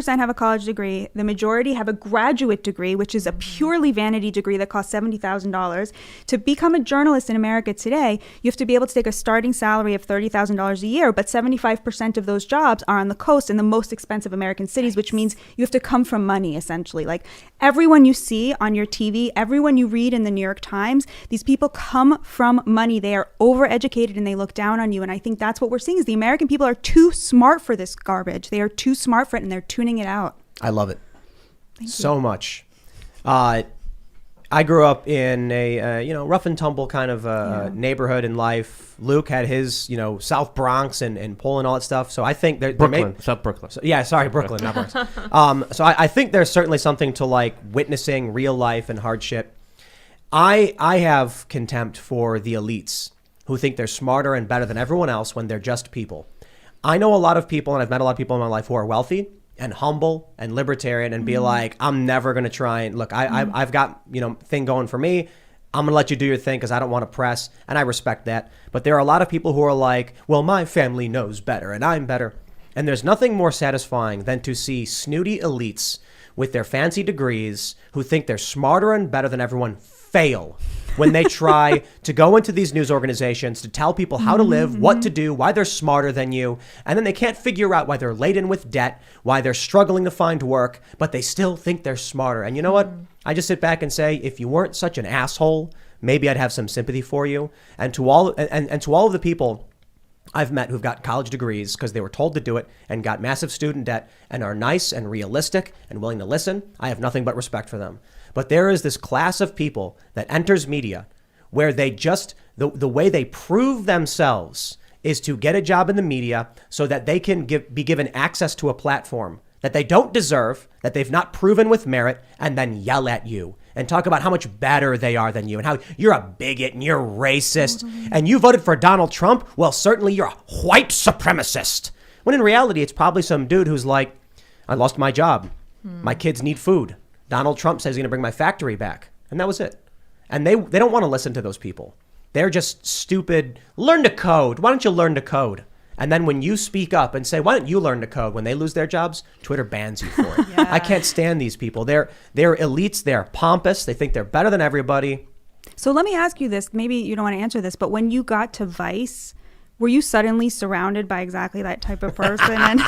have a college degree. The majority have a graduate degree, which is a purely vanity degree that costs $70,000. To become a journalist in America today, you have to be able to take a starting salary of $30,000 a year, but 75% of those jobs are on the coast in the most expensive American cities, which means you have to come from money, essentially. Like everyone you see on your TV, everyone you read in the New York Times, these people come from money. They are overeducated and they look down on you. And I think that's what we're seeing is the American people are too smart for this garbage. They are too smart for it and they're tuning it out. I love it Thank so you. much. I grew up in a rough and tumble kind of neighborhood in life. Luke had his South Bronx and Poland, all that stuff. So I think Brooklyn, South Brooklyn. So, yeah, sorry, Brooklyn, not Bronx. So I think there's certainly something to like witnessing real life and hardship. I have contempt for the elites who think they're smarter and better than everyone else when they're just people. I know a lot of people, and I've met a lot of people in my life who are wealthy and humble and libertarian and be like, I'm never going to try and look, I've got, thing going for me. I'm going to let you do your thing because I don't want to press. And I respect that. But there are a lot of people who are like, well, my family knows better and I'm better. And there's nothing more satisfying than to see snooty elites with their fancy degrees who think they're smarter and better than everyone fail when they try to go into these news organizations to tell people how to live, what to do, why they're smarter than you. And then they can't figure out why they're laden with debt, why they're struggling to find work, but they still think they're smarter. And you know what? I just sit back and say, if you weren't such an asshole, maybe I'd have some sympathy for you. And to all of the people I've met who've got college degrees because they were told to do it and got massive student debt and are nice and realistic and willing to listen, I have nothing but respect for them. But there is this class of people that enters media where they just, the way they prove themselves is to get a job in the media so that they can be given access to a platform that they don't deserve, that they've not proven with merit, and then yell at you and talk about how much better they are than you and how you're a bigot and you're racist and you voted for Donald Trump. Well, certainly you're a white supremacist. When in reality, it's probably some dude who's like, I lost my job. My kids need food. Donald Trump says he's going to bring my factory back. And that was it. And they don't want to listen to those people. They're just stupid. Learn to code. Why don't you learn to code? And then when you speak up and say, why don't you learn to code? When they lose their jobs, Twitter bans you for it. I can't stand these people. They're elites. They're pompous. They think they're better than everybody. So let me ask you this. Maybe you don't want to answer this, but when you got to Vice, were you suddenly surrounded by exactly that type of person? And